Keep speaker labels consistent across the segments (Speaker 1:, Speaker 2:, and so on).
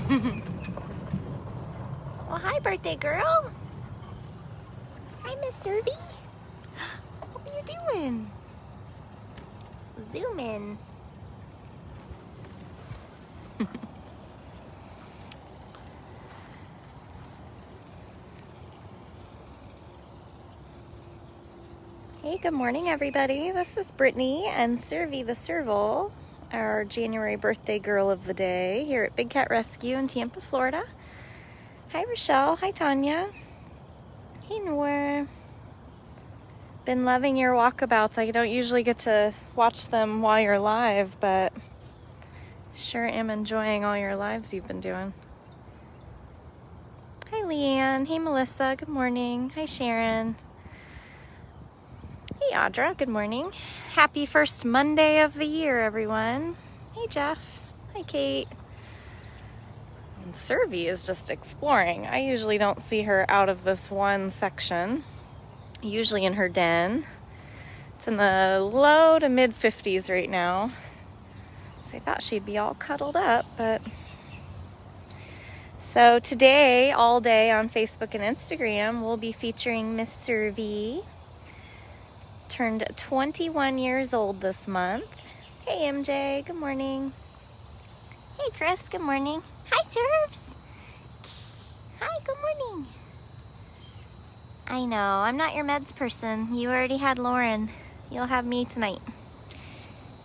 Speaker 1: Well, hi, birthday girl. Hi, Miss Servie. What are you doing? Zoom in. Hey, good morning, everybody. This is Brittany and Servie the serval, our January birthday girl of the day here at Big Cat Rescue in Tampa, Florida. Hi, Rochelle. Hi, Tanya. Hey, Noor. Been loving your walkabouts. I don't usually get to watch them while you're live, but sure am enjoying all your lives you've been doing. Hi, Leanne. Hey, Melissa. Good morning. Hi, Sharon. Hey, Audra. Good morning. Happy first Monday of the year, everyone. Hey, Jeff. Hi, Kate. And Servie is just exploring. I usually don't see her out of this one section, usually in her den. It's in the low to mid 50s right now. So I thought she'd be all cuddled up, but... So today, all day on Facebook and Instagram, we'll be featuring Miss Servie. Turned 21 years old this month. Hey, MJ. Good morning. Hey, Chris. Good morning. Hi, Servs. Hi, good morning. I know, I'm not your meds person. You already had Lauren. You'll have me tonight.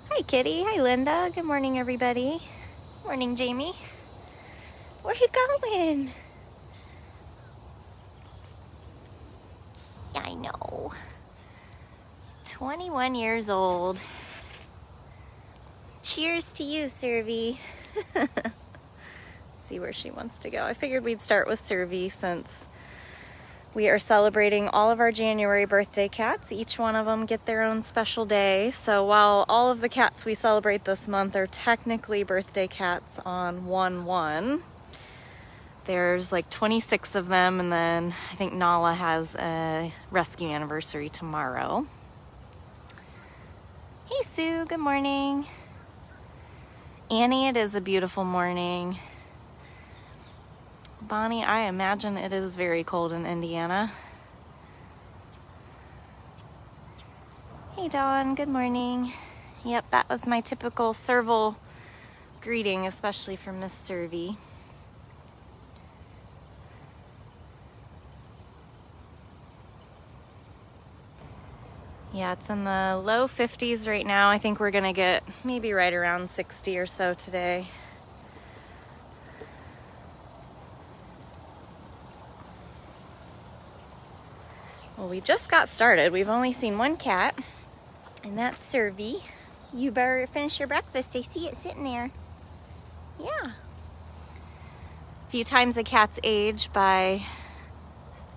Speaker 1: Hi, Kitty. Hi, Linda. Good morning, everybody. Morning, Jamie. Where you going? Yeah, I know. 21 years old. Cheers to you, Servie. See where she wants to go. I figured we'd start with Servie since we are celebrating all of our January birthday cats. Each one of them get their own special day. So while all of the cats we celebrate this month are technically birthday cats on 1/1, there's like 26 of them, and then I think Nala has a rescue anniversary tomorrow. Hey, Sue. Good morning. Annie, it is a beautiful morning. Bonnie, I imagine it is very cold in Indiana. Hey, Dawn. Good morning. Yep, that was my typical serval greeting, especially from Miss Servie. Yeah, it's in the low 50s right now. I think we're gonna get maybe right around 60 or so today. Well, we just got started. We've only seen one cat, and that's Servie. You better finish your breakfast. I see it sitting there. Yeah. A few times a cat's age by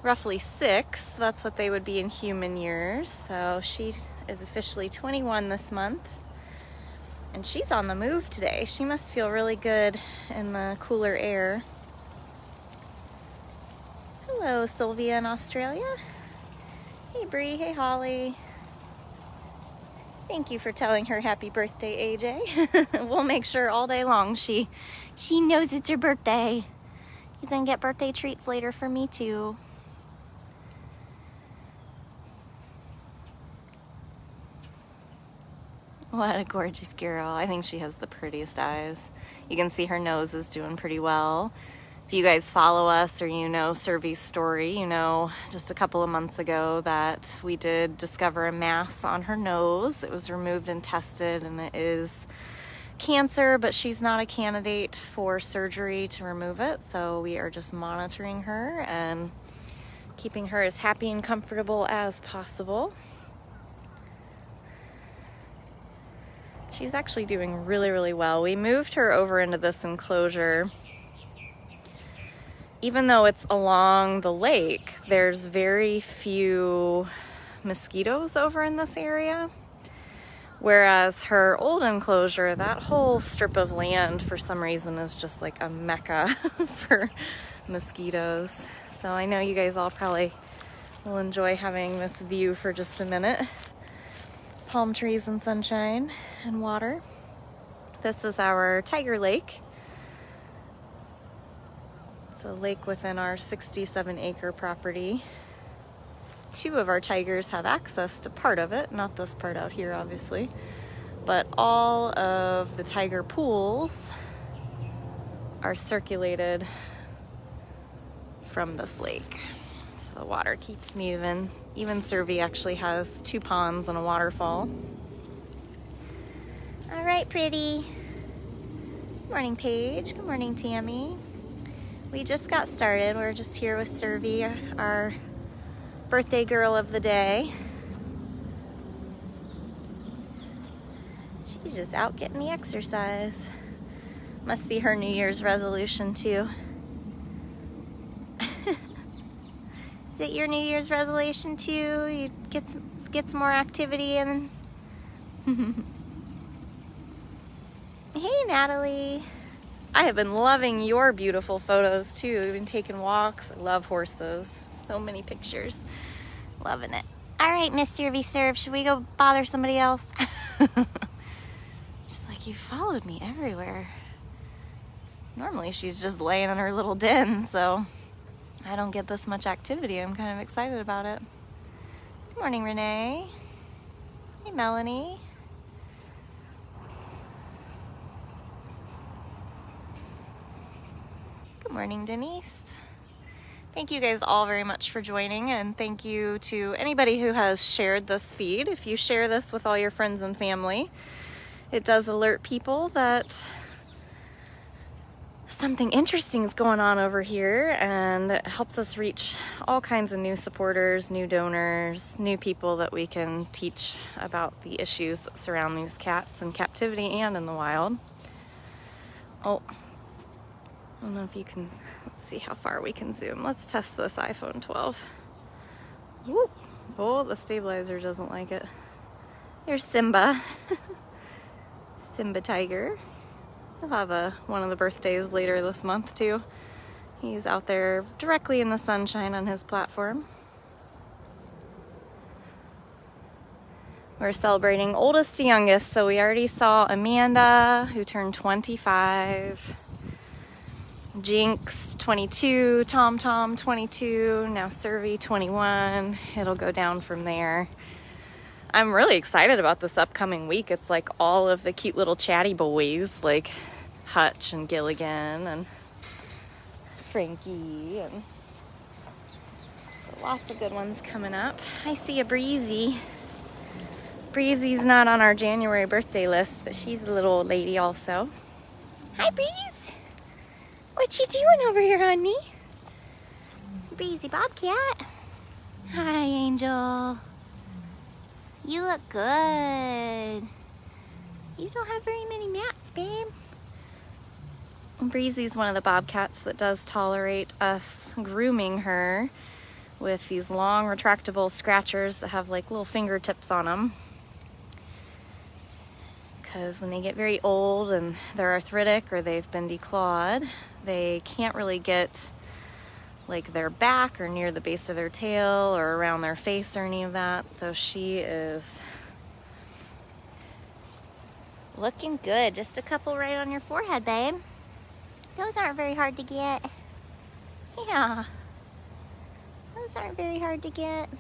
Speaker 1: roughly 6. That's what they would be in human years. So she is officially 21 this month, and she's on the move today. She must feel really good in the cooler air. Hello, Sylvia in Australia. Hey, Bree. Hey, Holly. Thank you for telling her happy birthday, AJ. We'll make sure all day long she knows it's her birthday. You can get birthday treats later for me too. What a gorgeous girl. I think she has the prettiest eyes. You can see her nose is doing pretty well. If you guys follow us or you know Servie's story, you know just a couple of months ago that we did discover a mass on her nose. It was removed and tested, and it is cancer, but she's not a candidate for surgery to remove it. So we are just monitoring her and keeping her as happy and comfortable as possible. She's actually doing really, really well. We moved her over into this enclosure. Even though it's along the lake, there's very few mosquitoes over in this area. Whereas her old enclosure, that whole strip of land for some reason is just like a mecca for mosquitoes. So I know you guys all probably will enjoy having this view for just a minute. Palm trees and sunshine and water. This is our Tiger Lake. It's a lake within our 67-acre property. 2 of our tigers have access to part of it, not this part out here obviously, but all of the tiger pools are circulated from this lake. So the water keeps moving. Even Servie actually has 2 ponds and a waterfall. All right, pretty. Good morning, Paige. Good morning, Tammy. We just got started. We're just here with Servie, our birthday girl of the day. She's just out getting the exercise. Must be her New Year's resolution too. Is it your New Year's resolution too? You get some more activity and Hey, Natalie. I have been loving your beautiful photos too. We've been taking walks. I love horses. So many pictures. Loving it. All right, Miss Servie Serve, should we go bother somebody else? She's like, you followed me everywhere. Normally she's just laying in her little den, so I don't get this much activity. I'm kind of excited about it. Good morning, Renee. Hey, Melanie. Good morning, Denise. Thank you guys all very much for joining, and thank you to anybody who has shared this feed. If you share this with all your friends and family, it does alert people that something interesting is going on over here, and it helps us reach all kinds of new supporters, new donors, new people that we can teach about the issues that surround these cats in captivity and in the wild. Oh, I don't know if you can, let's see how far we can zoom. Let's test this iPhone 12. Whoop. Oh, the stabilizer doesn't like it. There's Simba. Simba tiger. He'll have one of the birthdays later this month too. He's out there directly in the sunshine on his platform. We're celebrating oldest to youngest, so we already saw Amanda, who turned 25. Jinx, 22, Tom Tom, 22, now Servie, 21. It'll go down from there. I'm really excited about this upcoming week. It's like all of the cute little chatty boys, like Hutch and Gilligan and Frankie, and so lots of good ones coming up. I see a Breezy. Breezy's not on our January birthday list, but she's a little old lady also. Hi, Breeze. What you doing over here, honey? Breezy Bobcat. Hi, Angel. You look good. You don't have very many mats, babe. Breezy's one of the Bobcats that does tolerate us grooming her with these long retractable scratchers that have like little fingertips on them. Because when they get very old and they're arthritic or they've been declawed, they can't really get like their back or near the base of their tail or around their face or any of that. So she is looking good. Just a couple right on your forehead, babe. Those aren't very hard to get. Yeah. Those aren't very hard to get.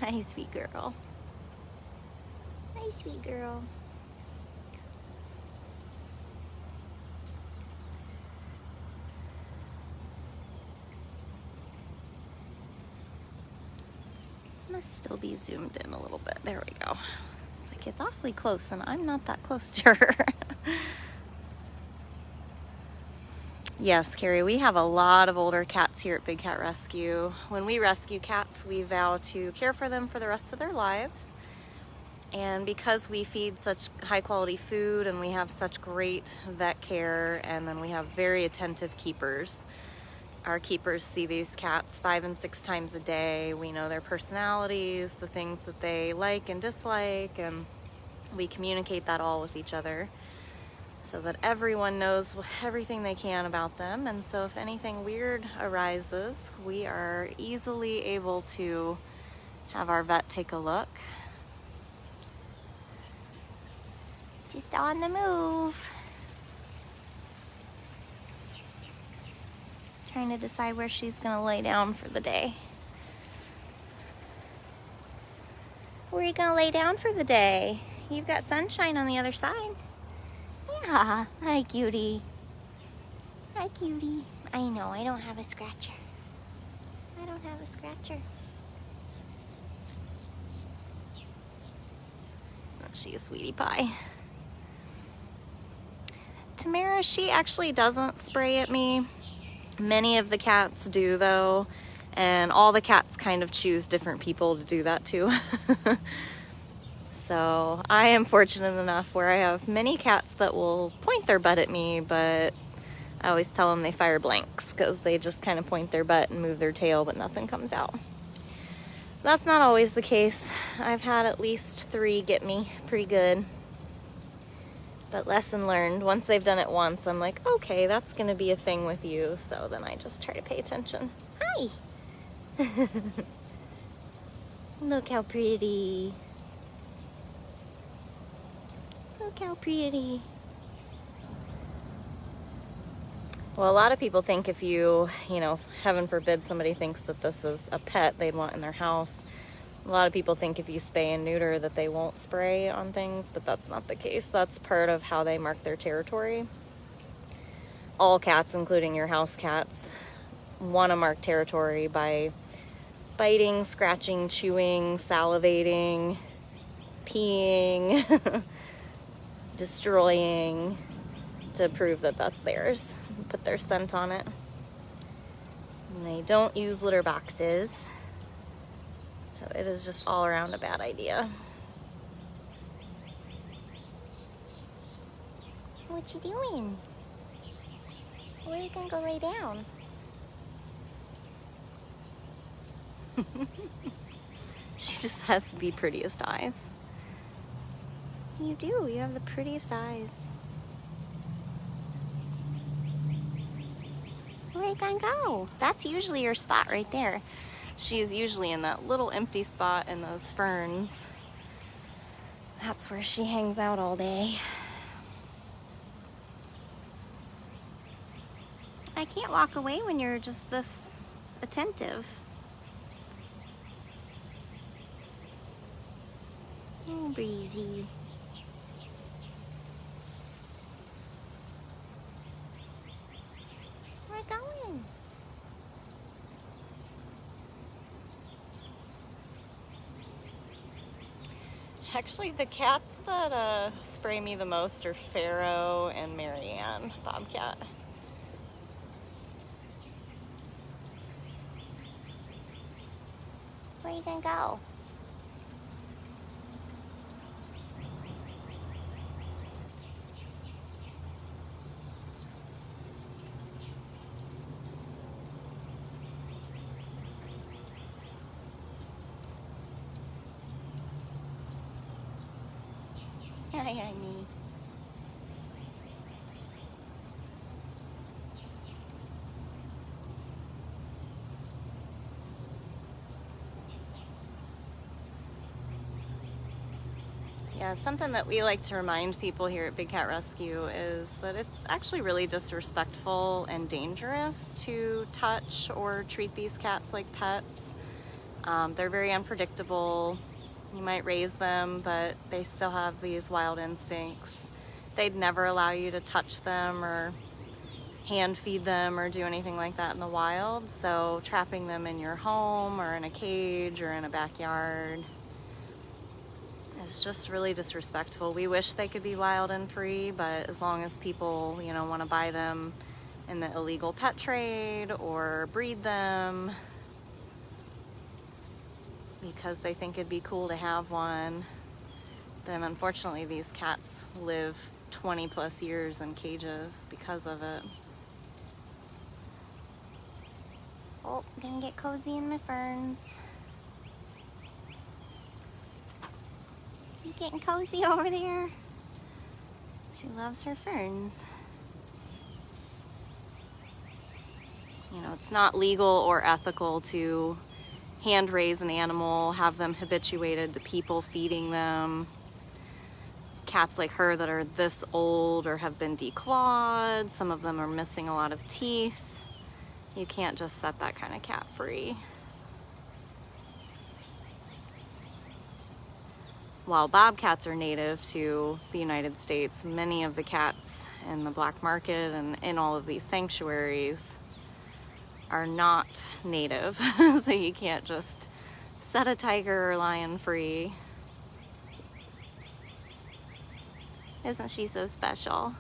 Speaker 1: Hi, sweet girl. Hi, sweet girl. Must still be zoomed in a little bit. There we go. It's like it's awfully close, and I'm not that close to her. Yes, Carrie, we have a lot of older cats here at Big Cat Rescue. When we rescue cats, we vow to care for them for the rest of their lives. And because we feed such high quality food and we have such great vet care, and then we have very attentive keepers, our keepers see these cats 5 and 6 times a day. We know their personalities, the things that they like and dislike, and we communicate that all with each other so that everyone knows everything they can about them. And so if anything weird arises, we are easily able to have our vet take a look. Just on the move. trying to decide where she's gonna lay down for the day. Where are you gonna lay down for the day? You've got sunshine on the other side. Yeah, hi cutie. Hi cutie. I know, I don't have a scratcher. I don't have a scratcher. Isn't she a sweetie pie? Tamara, she actually doesn't spray at me. Many of the cats do though, and all the cats kind of choose different people to do that too. So I am fortunate enough where I have many cats that will point their butt at me, but I always tell them they fire blanks because they just kind of point their butt and move their tail, but nothing comes out. That's not always the case. I've had at least 3 get me pretty good. But lesson learned, once they've done it once, I'm like, okay, that's gonna be a thing with you. So then I just try to pay attention. Hi! Look how pretty. Look how pretty. Well, a lot of people think if you know, heaven forbid somebody thinks that this is a pet they'd want in their house. A lot of people think if you spay and neuter that they won't spray on things, but that's not the case. That's part of how they mark their territory. All cats, including your house cats, want to mark territory by biting, scratching, chewing, salivating, peeing, destroying, to prove that that's theirs. Put their scent on it. And they don't use litter boxes. So it is just all around a bad idea. What you doing? Where are you gonna go lay down? She just has the prettiest eyes. You do, you have the prettiest eyes. Where are you gonna go? That's usually your spot right there. She is usually in that little empty spot in those ferns. That's where she hangs out all day. I can't walk away when you're just this attentive. Oh, Breezy. Where are you going? Actually, the cats that spray me the most are Pharaoh and Marianne, Bobcat. Where are you gonna go? Hi, me. Yeah, something that we like to remind people here at Big Cat Rescue is that it's actually really disrespectful and dangerous to touch or treat these cats like pets. They're very unpredictable. You might raise them, but they still have these wild instincts. They'd never allow you to touch them or hand feed them or do anything like that in the wild. So trapping them in your home or in a cage or in a backyard is just really disrespectful. We wish they could be wild and free, but as long as people, you know, want to buy them in the illegal pet trade or breed them because they think it'd be cool to have one, then unfortunately these cats live 20 plus years in cages because of it. Oh, gonna get cozy in my ferns. You getting cozy over there? She loves her ferns. You know, it's not legal or ethical to hand raise an animal, have them habituated to people feeding them. Cats like her that are this old or have been declawed, some of them are missing a lot of teeth. You can't just set that kind of cat free. While bobcats are native to the United States, many of the cats in the black market and in all of these sanctuaries are not native. So you can't just set a tiger or lion free. Isn't she so special?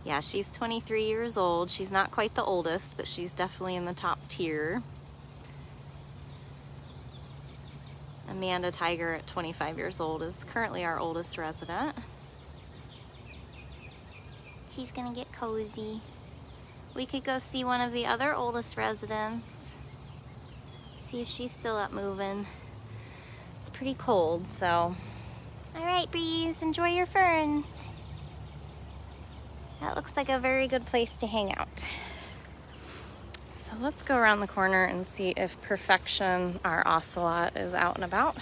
Speaker 1: Yeah, she's 23 years old. She's not quite the oldest, but she's definitely in the top tier. Amanda Tiger at 25 years old is currently our oldest resident. She's gonna get cozy. We could go see one of the other oldest residents. See if she's still up moving. It's pretty cold, so. All right, Breeze, enjoy your ferns. That looks like a very good place to hang out. So let's go around the corner and see if Purrfection, our Ocelot, is out and about.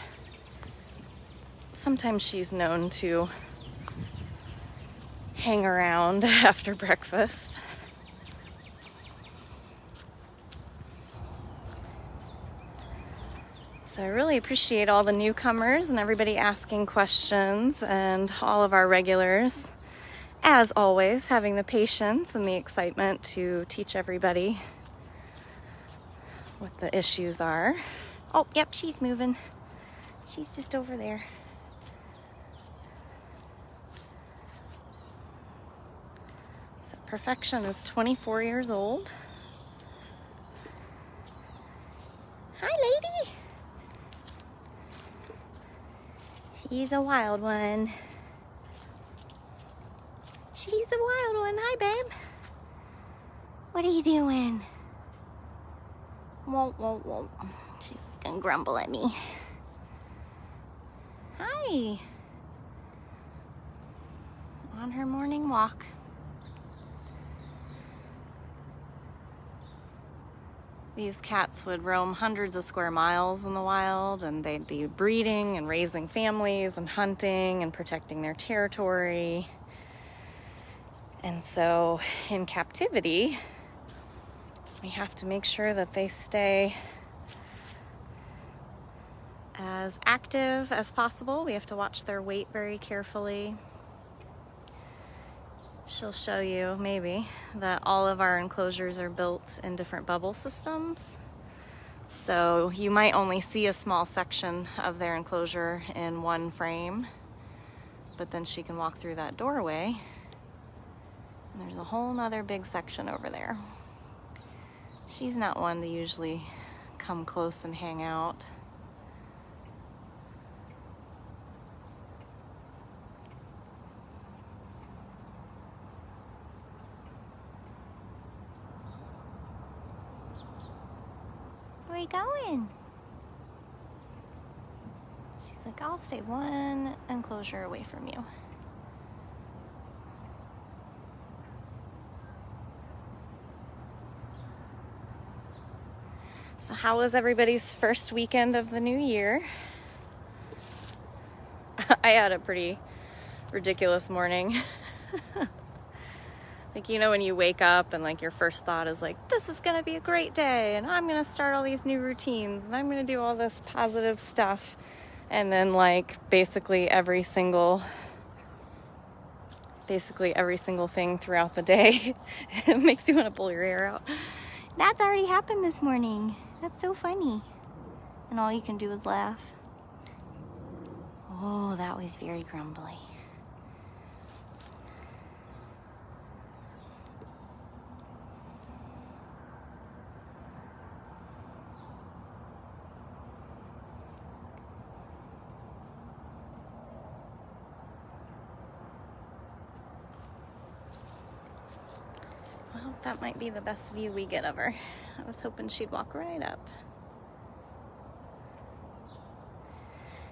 Speaker 1: Sometimes she's known to hang around after breakfast. So I really appreciate all the newcomers and everybody asking questions, and all of our regulars, as always, having the patience and the excitement to teach everybody what the issues are. Oh, yep, she's moving. She's just over there. So Purrfection is 24 years old. Hi, lady. She's a wild one. She's a wild one. Hi, babe. What are you doing? Won't. She's gonna grumble at me. Hi. On her morning walk. These cats would roam hundreds of square miles in the wild, and they'd be breeding and raising families and hunting and protecting their territory. And so in captivity, we have to make sure that they stay as active as possible. We have to watch their weight very carefully. She'll show you, maybe, that all of our enclosures are built in different bubble systems. So you might only see a small section of their enclosure in one frame, but then she can walk through that doorway, and there's a whole nother big section over there. She's not one to usually come close and hang out. Where are you going? She's like, I'll stay one enclosure away from you. So how was everybody's first weekend of the new year? I had a pretty ridiculous morning. Like, you know, when you wake up and like your first thought is like, this is gonna be a great day and I'm gonna start all these new routines and I'm gonna do all this positive stuff. And then like basically every single thing throughout the day, it makes you want to pull your hair out. That's already happened this morning. That's so funny. And all you can do is laugh. Oh, that was very grumbly. Well, that might be the best view we get of her. I was hoping she'd walk right up.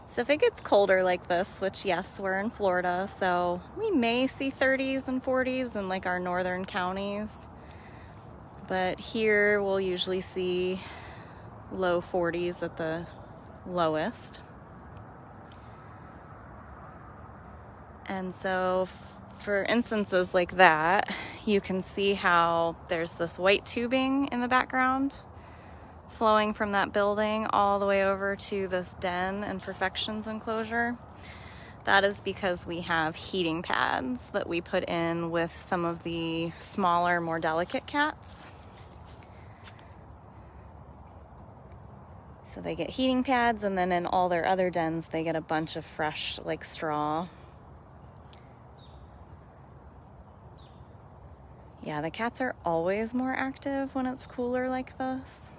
Speaker 1: So if it gets colder like this, which yes, we're in Florida, so we may see 30s and 40s in like our northern counties. But here we'll usually see low 40s at the lowest. And so For instances like that, you can see how there's this white tubing in the background flowing from that building all the way over to this den and Purrfection's enclosure. That is because we have heating pads that we put in with some of the smaller, more delicate cats. So they get heating pads, and then in all their other dens, they get a bunch of fresh, like, straw. Yeah, the cats are always more active when it's cooler like this.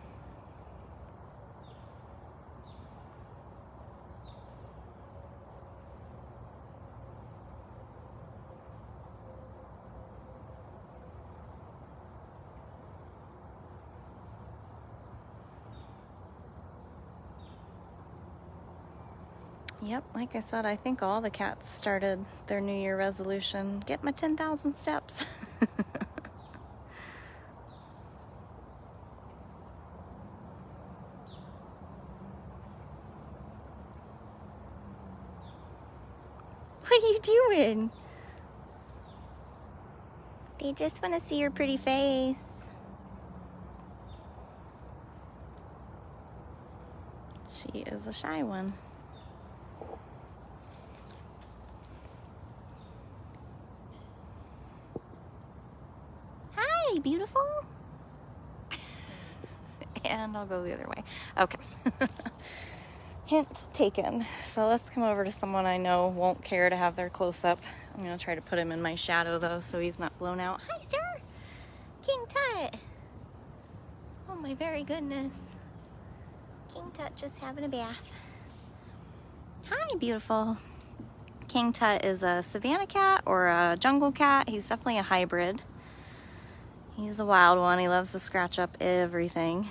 Speaker 1: Yep, like I said, I think all the cats started their New Year resolution. Get my 10,000 steps. What are you doing? They just want to see your pretty face. She is a shy one. Hi, beautiful. And I'll go the other way. Okay. Hint taken. So let's come over to someone I know won't care to have their close-up. I'm going to try to put him in my shadow, though, so he's not blown out. Hi, sir. King Tut. Oh, my very goodness. King Tut just having a bath. Hi, beautiful. King Tut is a Savannah cat or a jungle cat. He's definitely a hybrid. He's a wild one. He loves to scratch up everything.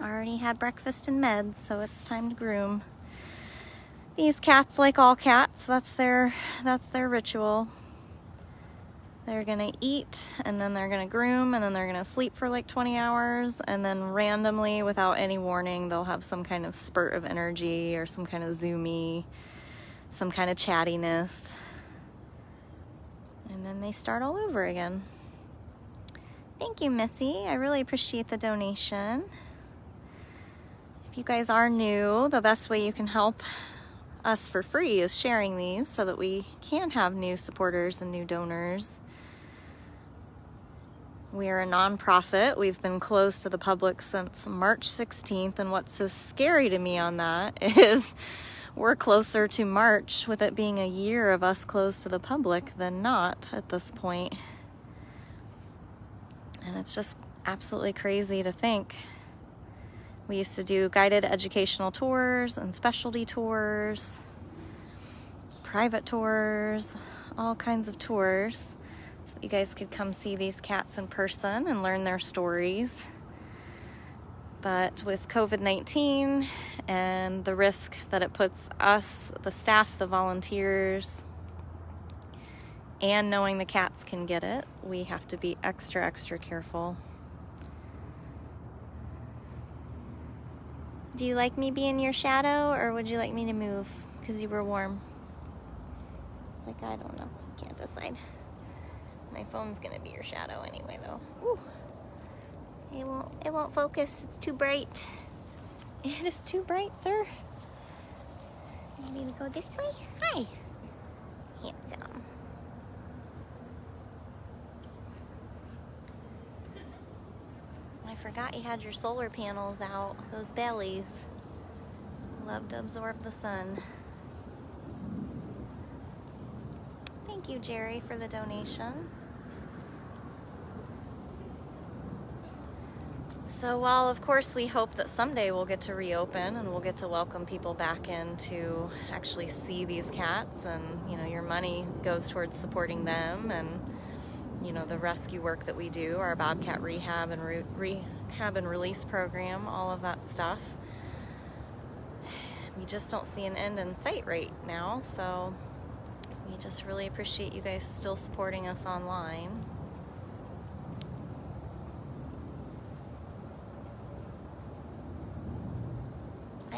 Speaker 1: Already had breakfast and meds, so it's time to groom. These cats, like all cats, that's their ritual. They're gonna eat, and then they're gonna groom, and then they're gonna sleep for like 20 hours, and then randomly, without any warning, they'll have some kind of spurt of energy or some kind of zoomy, some kind of chattiness, and then they start all over again. Thank you, Missy. I really appreciate the donation. If you guys are new, the best way you can help us for free is sharing these so that we can have new supporters and new donors. We are a nonprofit. We've been closed to the public since March 16th, and what's so scary to me on that is we're closer to March with it being a year of us closed to the public than not at this point. And it's just absolutely crazy to think. We used to do guided educational tours and specialty tours, private tours, all kinds of tours, so that you guys could come see these cats in person and learn their stories. But with COVID-19 and the risk that it puts us, the staff, the volunteers, and knowing the cats can get it, we have to be extra, extra careful. Do you like me being your shadow, or would you like me to move because you were warm? It's like, I don't know. Can't decide. My phone's gonna be your shadow anyway, though. Woo. It won't focus. It's too bright. It is too bright, sir. Maybe we go this way? Hi. Handsome. I forgot you had your solar panels out. Those bellies love to absorb the sun. Thank you, Jerry, for the donation. So while of course we hope that someday we'll get to reopen and we'll get to welcome people back in to actually see these cats, and you know, your money goes towards supporting them, and you know, the rescue work that we do, our Bobcat rehab and rehab and release program, all of that stuff. We just don't see an end in sight right now, so we just really appreciate you guys still supporting us online.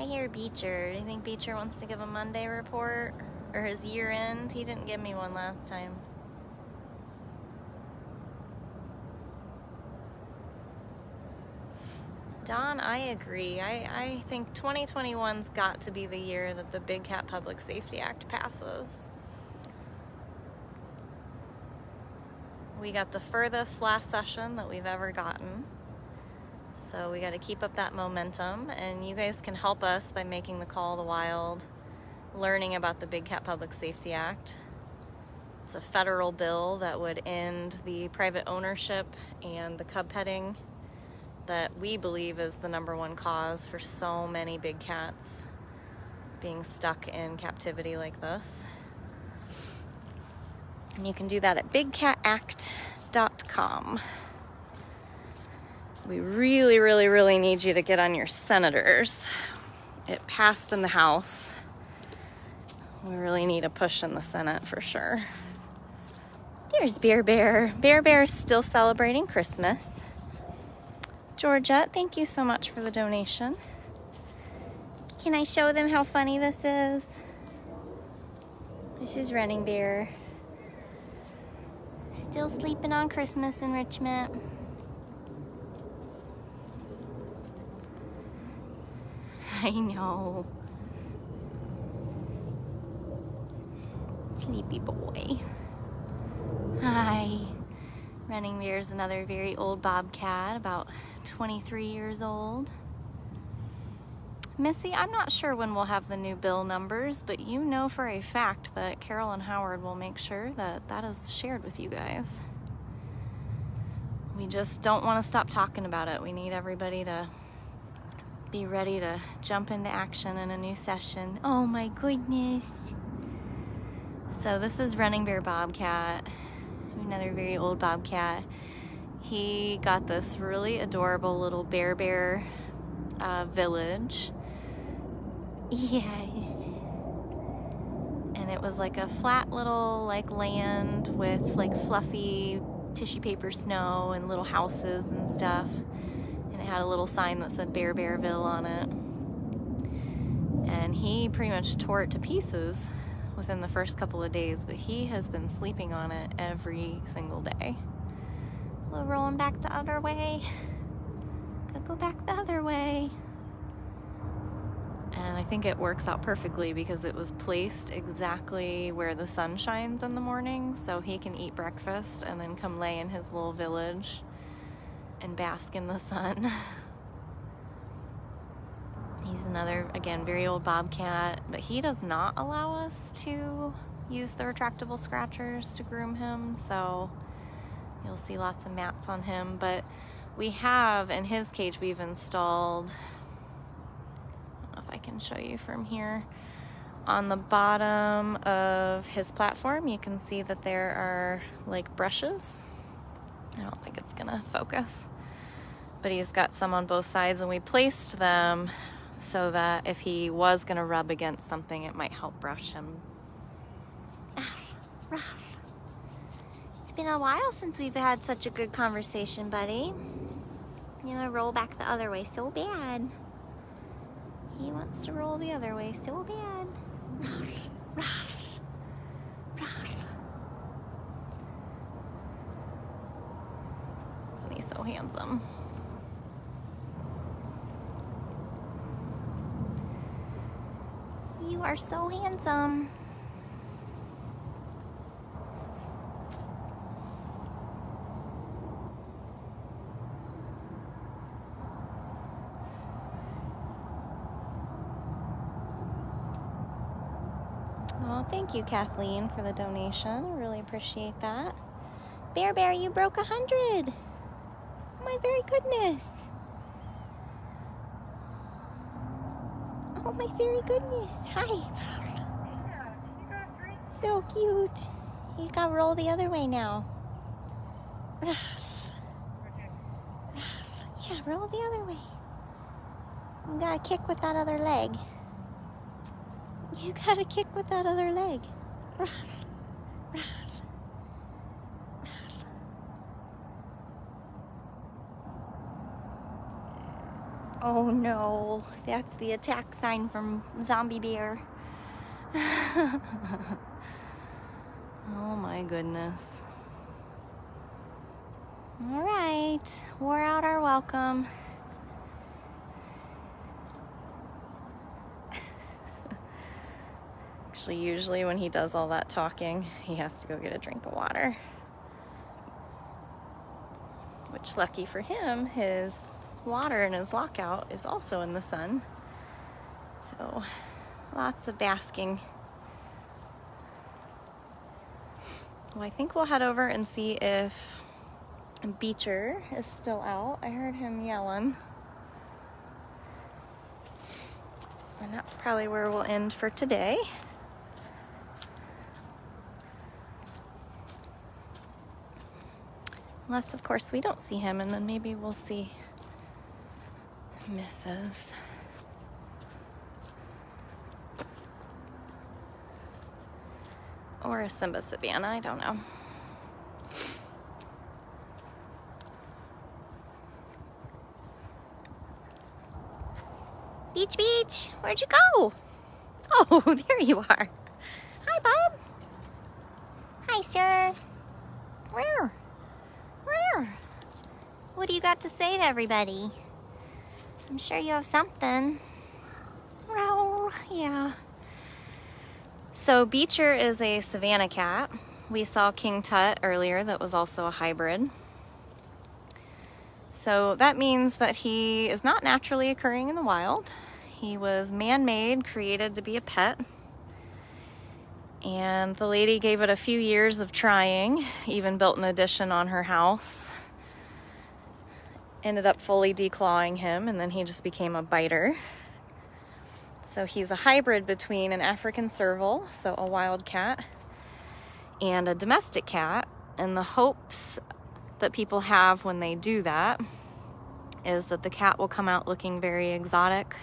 Speaker 1: I hear Beecher. Do you think Beecher wants to give a Monday report? Or his year end? He didn't give me one last time. Don, I agree. I think 2021's got to be the year that the Big Cat Public Safety Act passes. We got the furthest last session that we've ever gotten. So we got to keep up that momentum, and you guys can help us by making the call to the wild, learning about the Big Cat Public Safety Act. It's a federal bill that would end the private ownership and the cub petting that we believe is the #1 cause for so many big cats being stuck in captivity like this. And you can do that at bigcatact.com. We really, really, really need you to get on your senators. It passed in the House. We really need a push in the Senate for sure. There's Bear Bear. Bear Bear's still celebrating Christmas. Georgette, thank you so much for the donation. Can I show them how funny this is? This is Running Bear. Still sleeping on Christmas enrichment. I know. Sleepy boy. Hi. Running Bear's another very old bobcat, about 23 years old. Missy, I'm not sure when we'll have the new bill numbers, but you know for a fact that Carol and Howard will make sure that that is shared with you guys. We just don't want to stop talking about it. We need everybody to be ready to jump into action in a new session. Oh my goodness. So this is Running Bear Bobcat, another very old bobcat. He got this really adorable little bear village. Yes. And it was like a flat little land with like fluffy tissue paper snow and little houses and stuff. And it had a little sign that said Bearville on it. And he pretty much tore it to pieces within the first couple of days, but he has been sleeping on it every single day. We're rolling back the other way. Gotta go back the other way. And I think it works out perfectly because it was placed exactly where the sun shines in the morning, so he can eat breakfast and then come lay in his little village and bask in the sun. He's another, again, very old bobcat, but he does not allow us to use the retractable scratchers to groom him, so you'll see lots of mats on him. But we have, in his cage, we've installed, I don't know if I can show you from here, on the bottom of his platform, you can see that there are like brushes. I don't think it's gonna focus, but he's got some on both sides, and we placed them so that if he was gonna rub against something, it might help brush him. It's been a while since we've had such a good conversation, buddy. You know, roll back the other way so bad. He wants to roll the other way so bad. Isn't he so handsome? You are so handsome. Oh, thank you, Kathleen, for the donation. I really appreciate that. Bear, you broke 100. Oh, my very goodness. Oh my very goodness. Hi. So cute. You gotta roll the other way now. Yeah, roll the other way. You gotta kick with that other leg. You gotta kick with that other leg. Oh no, that's the attack sign from Zombie Bear. Oh my goodness. All right, wore out our welcome. Actually, usually when he does all that talking, he has to go get a drink of water. Which, lucky for him, his water in his lockout is also in the sun. So, lots of basking. Well, I think we'll head over and see if Beecher is still out. I heard him yelling. And that's probably where we'll end for today. Unless, of course, we don't see him, and then maybe we'll see Mrs. Or a Simba Savannah, I don't know. Beach, Beach, where'd you go? Oh, there you are. Hi, Bob. Hi, sir. Where? What do you got to say to everybody? I'm sure you have something. Oh, yeah. So Beecher is a Savannah cat. We saw King Tut earlier that was also a hybrid. So that means that he is not naturally occurring in the wild. He was man-made, created to be a pet. And the lady gave it a few years of trying, even built an addition on her house. Ended up fully declawing him, and then he just became a biter. So he's a hybrid between an African serval, so a wild cat, and a domestic cat. And the hopes that people have when they do that is that the cat will come out looking very exotic,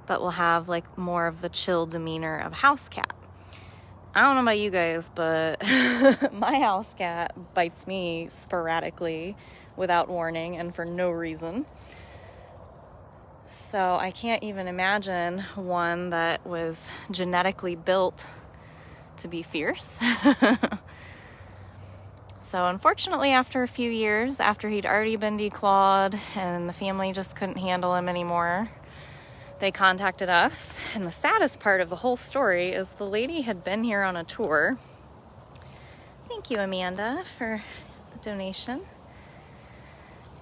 Speaker 1: but will have like more of the chill demeanor of a house cat. I don't know about you guys, but my house cat bites me sporadically without warning and for no reason. So I can't even imagine one that was genetically built to be fierce. So unfortunately, after a few years, after he'd already been declawed and the family just couldn't handle him anymore, they contacted us. And the saddest part of the whole story is the lady had been here on a tour. Thank you, Amanda, for the donation.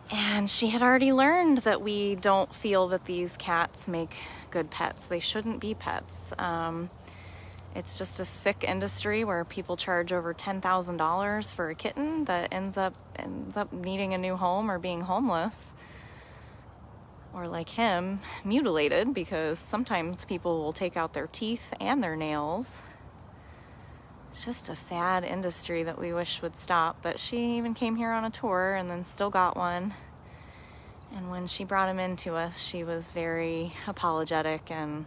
Speaker 1: And she had already learned that we don't feel that these cats make good pets. They shouldn't be pets. It's just a sick industry where people charge over $10,000 for a kitten that ends up needing a new home or being homeless. Or like him, mutilated, because sometimes people will take out their teeth and their nails. It's just a sad industry that we wish would stop, but she even came here on a tour and then still got one. And when she brought him into us, she was very apologetic and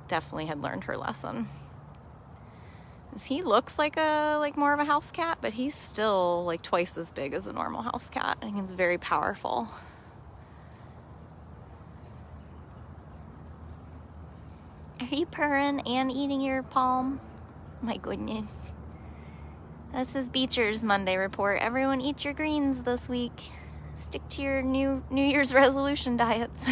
Speaker 1: definitely had learned her lesson. He looks like more of a house cat, but he's still like twice as big as a normal house cat, and he's very powerful. Are you purring and eating your palm? My goodness. This is Beecher's Monday report. Everyone eat your greens this week. Stick to your New Year's resolution diets.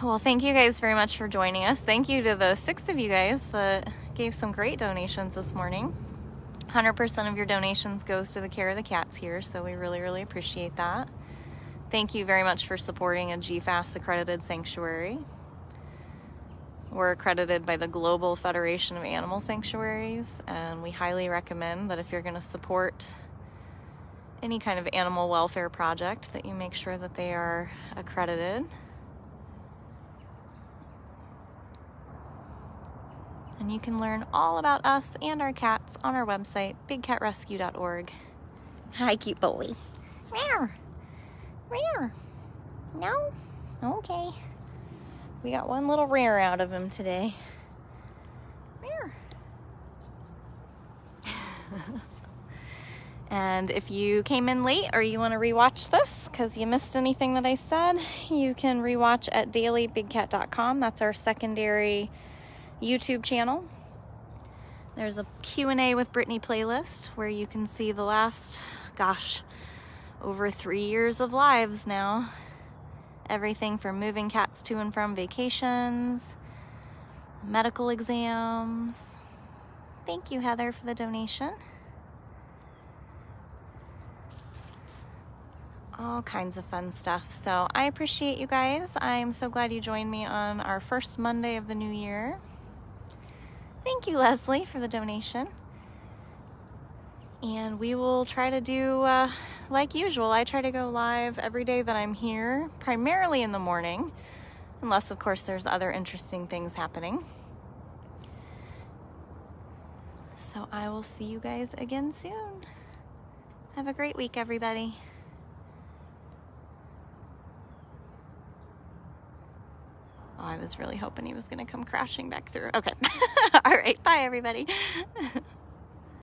Speaker 1: Well, thank you guys very much for joining us. Thank you to the 6 of you guys that gave some great donations this morning. 100% of your donations goes to the care of the cats here, so we really, really appreciate that. Thank you very much for supporting a GFAS accredited sanctuary. We're accredited by the Global Federation of Animal Sanctuaries, and we highly recommend that if you're going to support any kind of animal welfare project, that you make sure that they are accredited. And you can learn all about us and our cats on our website, bigcatrescue.org. Hi, cute boy. Meow. Rare. No? Okay. We got one little rare out of him today. Rare. And if you came in late or you want to rewatch this because you missed anything that I said, you can rewatch at dailybigcat.com. That's our secondary YouTube channel. There's a Q&A with Brittany playlist where you can see the last, gosh, over 3 years of lives now. Everything from moving cats to and from vacations, medical exams. Thank you, Heather, for the donation. All kinds of fun stuff. So I appreciate you guys. I'm so glad you joined me on our first Monday of the new year. Thank you, Leslie, for the donation. And we will try to do, like usual, I try to go live every day that I'm here, primarily in the morning, unless, of course, there's other interesting things happening. So I will see you guys again soon. Have a great week, everybody. Oh, I was really hoping he was going to come crashing back through. Okay. All right. Bye, everybody.